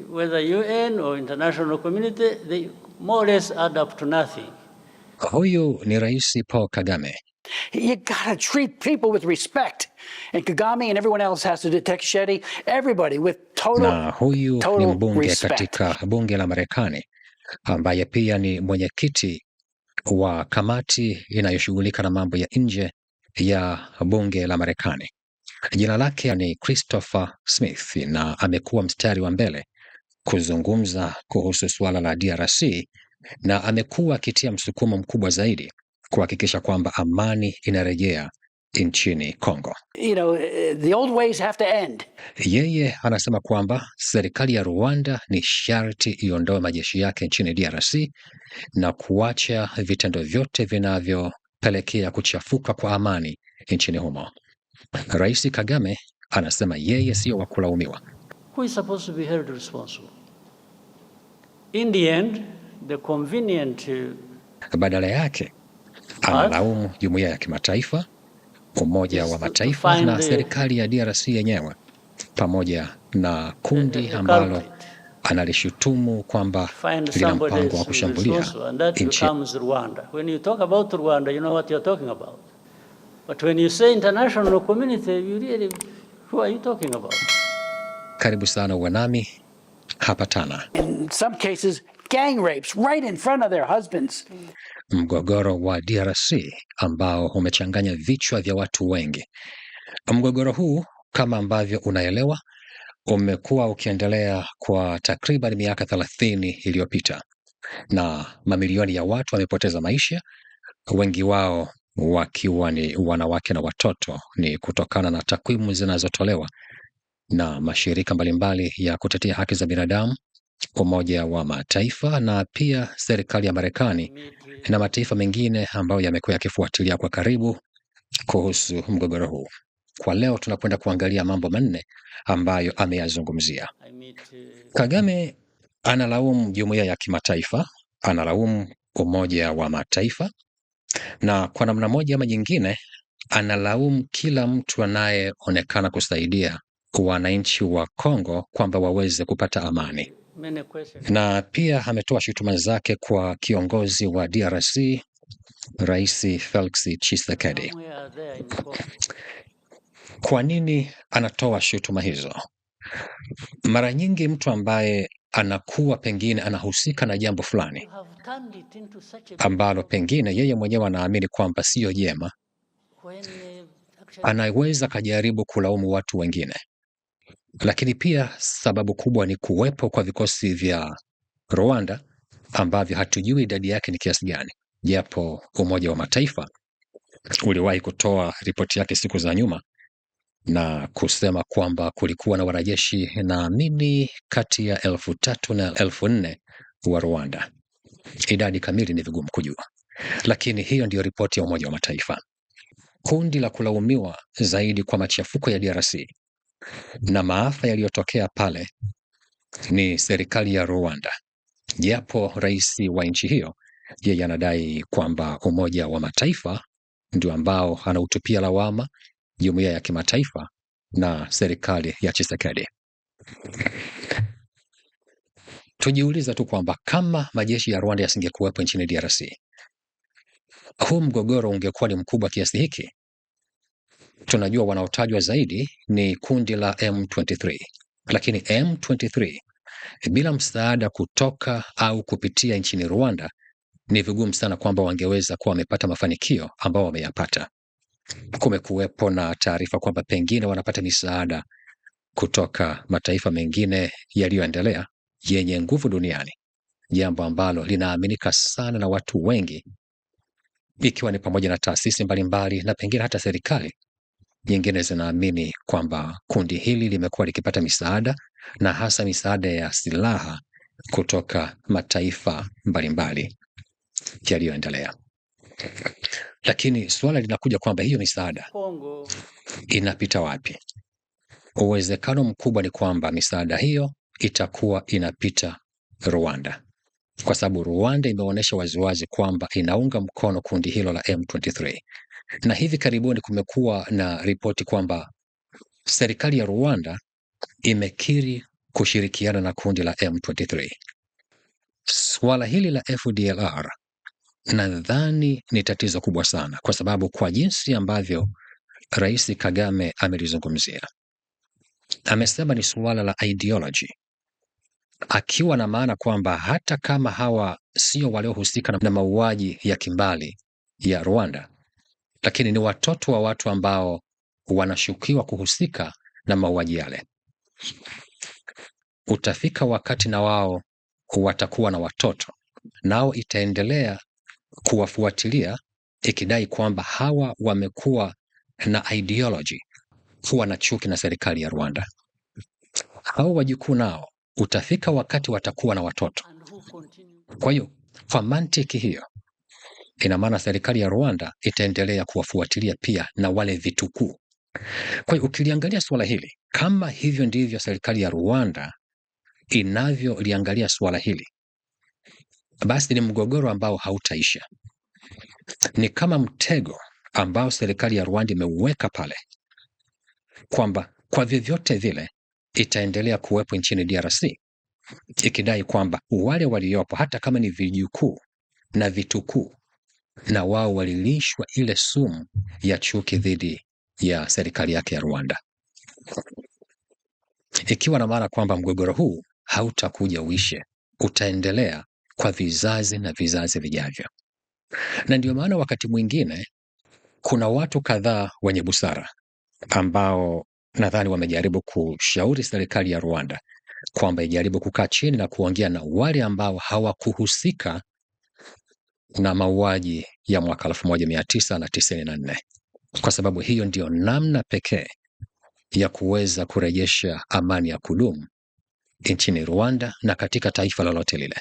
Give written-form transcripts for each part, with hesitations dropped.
Whether UN or international community, they more or less add up to nothing. Huyu ni Rais Paul Kagame. You gotta treat people with respect. And Kagame and everyone else has to detect Shetty, everybody with Na huyu ni mbunge respect. Katika bunge la Marekani ambaye pia ni mwenyekiti wa kamati inayoshughulika na mambo ya nje ya bunge la Marekani. Jina lake ni Christopher Smith na amekuwa mstari wa mbele kuzungumza kuhusu suala la DRC na amekuwa akitia msukumo mkubwa zaidi kuhakikisha kwamba amani inarejea nchini Kongo. The old ways have to end. Yeye anasema kwamba serikali ya Rwanda ni sharti iondoe majeshi yake nchini DRC na kuacha vitendo vyote vinavyopelekea kuchafuka kwa amani nchini humo. Rais Kagame anasema yeye sio wa kulaumiwa. Who is supposed to be held responsible? In the end, the convenient badala yake analaumu jumuiya ya kimataifa, Umoja wa Mataifa na serikali ya DRC yenyewe pamoja na kundi ambalo analishutumu kwamba lina mpango wa kushambulia nchi. When you talk about Rwanda, you know what you're talking about. But when you say international community, you really, who are you talking about? Karibu sana uwe nami hapa Tana. In some cases, gang rapes right in front of their husbands. Mgogoro wa DRC ambao umechanganya vichwa vya watu wengi. Mgogoro huu kama ambavyo unaelewa umekuwa ukiendelea kwa takriban miaka 30 iliyopita na mamilioni ya watu wamepoteza maisha, wengi wao wakiwa ni wanawake na watoto. Ni kutokana na takwimu zinazotolewa na mashirika mbalimbali ya kutetea haki za binadamu, Umoja wa Mataifa na pia serikali ya Marekani na mataifa mengine ambayo yamekuwa yakifuatilia kwa karibu kuhusu mgogoro huu. Kwa leo tunakwenda kuangalia mambo manne ambayo ameyazungumzia. Kagame analaumu jumuiya ya kimataifa, analaumu Umoja wa Mataifa na kwa namna moja ama nyingine analaumu kila mtu anayeonekana kusaidia wananchi wa Kongo kwamba waweze kupata amani. Na pia ametoa shutuma zake kwa kiongozi wa DRC, Rais Felix Tshisekedi. Kwa nini anatoa shutuma hizo? Mara nyingi mtu ambaye anakuwa pengine anahusika na jambo fulani ambalo pengine yeye mwenyewe anaamini kwamba sio jema, anaweza kujaribu kulaumu watu wengine. Lakini pia sababu kubwa ni kuwepo kwa vikosi vya Rwanda ambavyo hatujui idadi yake ni kiasi gani, japo Umoja wa Mataifa uliwahi kutoa ripoti yake siku za nyuma na kusema kwamba kulikuwa na wanajeshi naamini kati ya 3,000 na 4,000 wa Rwanda. Idadi kamili ni vigumu kujua, lakini hiyo ndiyo ripoti ya Umoja wa Mataifa. Kundi la kulaumiwa zaidi kwa machafuko ya DRC na maafa yaliyotokea pale ni serikali ya Rwanda, japo rais wa nchi hiyo yeye anadai kwamba Umoja wa Mataifa ndio ambao anautupia lawama jumuiya ya kimataifa na serikali ya Tshisekedi. Tujiuliza tu kwamba kama majeshi ya Rwanda yasingekuwepo nchini DRC, huu mgogoro ungekuwa ni mkubwa kiasi hiki? Tunajua wanaotajwa zaidi ni kundi la M23, lakini M23 bila msaada kutoka au kupitia nchini Rwanda ni vigumu sana kwamba wangeweza kuwa wamepata mafanikio ambao wameyapata. Kumekuwepo na taarifa kwamba pengine wanapata misaada kutoka mataifa mengine yaliyoendelea yenye nguvu duniani, jambo ambalo linaaminika sana na watu wengi, ikiwa ni pamoja na taasisi mbalimbali na pengine hata serikali nyingine zinaamini kwamba kundi hili limekuwa likipata misaada na hasa misaada ya silaha kutoka mataifa mbalimbali yaliyoendelea. Lakini suala linakuja kwamba hiyo misaada inapita wapi? Uwezekano mkubwa ni kwamba misaada hiyo itakuwa inapita Rwanda, kwa sababu Rwanda imeonyesha waziwazi kwamba inaunga mkono kundi hilo la M23. Na hivi karibuni kumekuwa na ripoti kwamba serikali ya Rwanda imekiri kushirikiana na kundi la M23. Swala hili la FDLR nadhani ni tatizo kubwa sana, kwa sababu kwa jinsi ambavyo Rais Kagame amelizungumzia, amesema ni suala la ideology, akiwa na maana kwamba hata kama hawa sio waliohusika na mauaji ya kimbali ya Rwanda, lakini ni watoto wa watu ambao wanashukiwa kuhusika na mauaji yale. Utafika wakati na wao watakuwa na watoto, nao itaendelea kuwafuatilia ikidai kwamba hawa wamekuwa na ideology, kuwa na chuki na serikali ya Rwanda. Hao wajukuu nao utafika wakati watakuwa na watoto. Kwa hiyo kwa mantiki hiyo, ina maana serikali ya Rwanda itaendelea kuwafuatilia pia na wale vitukuu. Kwa hiyo ukiliangalia suala hili, kama hivyo ndivyo serikali ya Rwanda inavyoliangalia suala hili, basi ni mgogoro ambao hautaisha. Ni kama mtego ambao serikali ya Rwanda imeuweka pale, kwamba kwa vyovyote vile itaendelea kuwepo nchini DRC, ikidai kwamba wale waliopo, hata kama ni vijukuu na vitukuu, na wao walilishwa ile sumu ya chuki dhidi ya serikali yake ya Rwanda, ikiwa na maana kwamba mgogoro huu hautakuja uishe, utaendelea kwa vizazi na vizazi vijavyo. Na ndio maana wakati mwingine kuna watu kadhaa wenye busara ambao nadhani wamejaribu kushauri serikali ya Rwanda kwamba ijaribu kukaa chini na kuongea na wale ambao hawakuhusika na mauaji ya mwaka 1994, kwa sababu hiyo ndio namna pekee ya kuweza kurejesha amani ya kudumu nchini Rwanda na katika taifa lolote lile.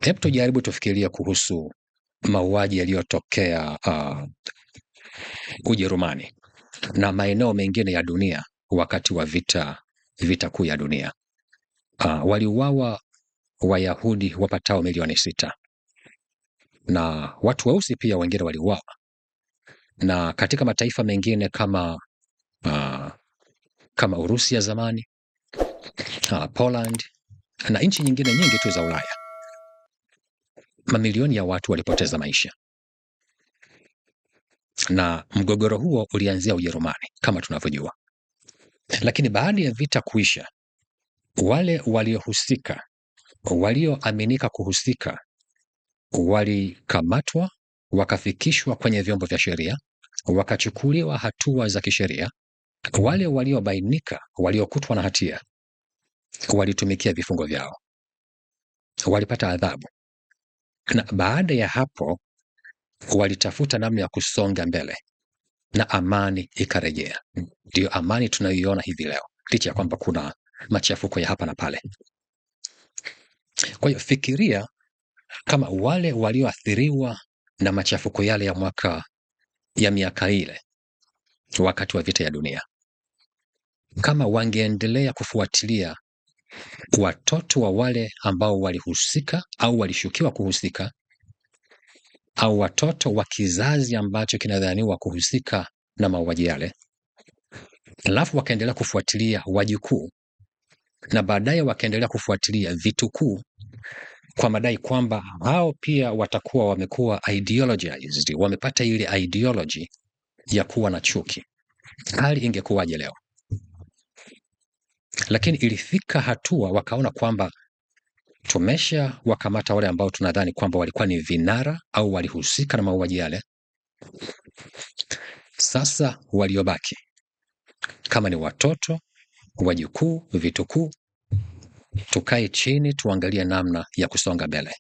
Hebu tujaribu tufikiria kuhusu mauaji yaliyotokea Ujerumani na maeneo mengine ya dunia wakati wa vita kuu ya dunia. Waliuawa Wayahudi wapatao milioni 6 na watu weusi pia wengine waliuawa, na katika mataifa mengine kama Urusi ya zamani, Poland na nchi nyingine nyingi tu za Ulaya, mamilioni ya watu walipoteza maisha. Na mgogoro huo ulianzia Ujerumani kama tunavyojua. Lakini baada ya vita kuisha, wale waliohusika, walioaminika kuhusika, walikamatwa, wakafikishwa kwenye vyombo vya sheria, wakachukuliwa hatua za kisheria. Wale waliobainika, waliokutwa na hatia, walitumikia vifungo vyao, walipata adhabu, na baada ya hapo walitafuta namna ya kusonga mbele na amani ikarejea. Ndio amani tunayoiona hivi leo, licha ya kwamba kuna machafuko ya hapa na pale. Kwa hiyo fikiria kama wale walioathiriwa na machafuko yale ya miaka ile wakati wa vita ya dunia, kama wangeendelea kufuatilia watoto wa wale ambao walihusika au walishukiwa kuhusika, au watoto wa kizazi ambacho kinadhaniwa kuhusika na mauaji yale, alafu wakaendelea kufuatilia wajukuu, na baadaye wakaendelea kufuatilia vitukuu, kwa madai kwamba hao pia watakuwa wamekuwa ideologized, wamepata ile ideology ya kuwa na chuki, hali ingekuwaje leo? Lakini ilifika hatua wakaona kwamba tumesha wakamata wale ambao tunadhani kwamba walikuwa ni vinara au walihusika na mauaji yale. Sasa waliobaki kama ni watoto, wajukuu, vitukuu, tukae chini tuangalie namna ya kusonga mbele.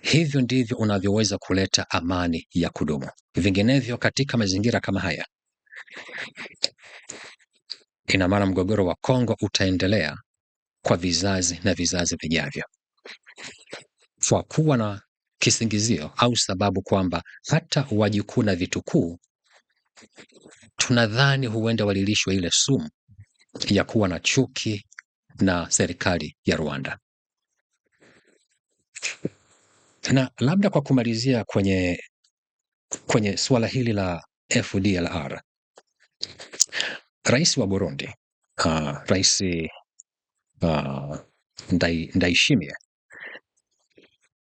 Hivyo ndivyo unavyoweza kuleta amani ya kudumu. Vinginevyo, katika mazingira kama haya, ina maana mgogoro wa Kongo utaendelea kwa vizazi na vizazi vijavyo, kwa kuwa na kisingizio au sababu kwamba hata wajukuu na vitukuu tunadhani huenda walilishwa ile sumu ya kuwa na chuki na serikali ya Rwanda. Na labda kwa kumalizia kwenye suala hili la FDLR, Rais wa Burundi Rais Ndayishimiye.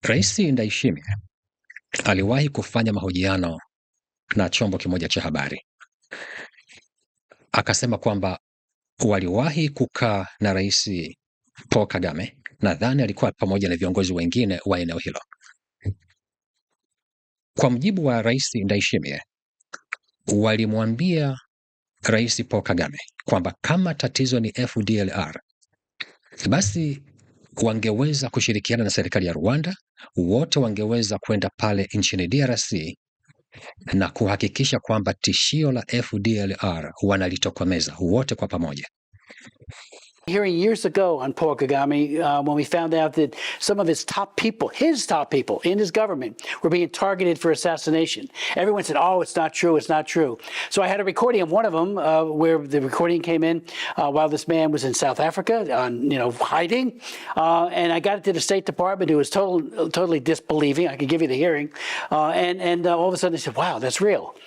Rais Ndayishimiye aliwahi kufanya mahojiano na chombo kimoja cha habari, akasema kwamba waliwahi kukaa na Rais Paul Kagame, nadhani alikuwa pamoja na viongozi wengine wa eneo hilo. Kwa mujibu wa Rais Ndayishimiye, walimwambia Rais Paul Kagame kwamba kama tatizo ni FDLR, basi wangeweza kushirikiana na serikali ya Rwanda, wote wangeweza kwenda pale nchini DRC na kuhakikisha kwamba tishio la FDLR wanalitokomeza wote kwa pamoja. Hearing years ago on Paul Kagame, when we found out that some of his top people in his government were being targeted for assassination. Everyone said, oh, it's not true, it's not true. So I had a recording of one of them where the recording came in while this man was in South Africa, hiding. And I got it to the State Department, who was totally disbelieving. I could give you the hearing. And all of a sudden they said, wow, that's real.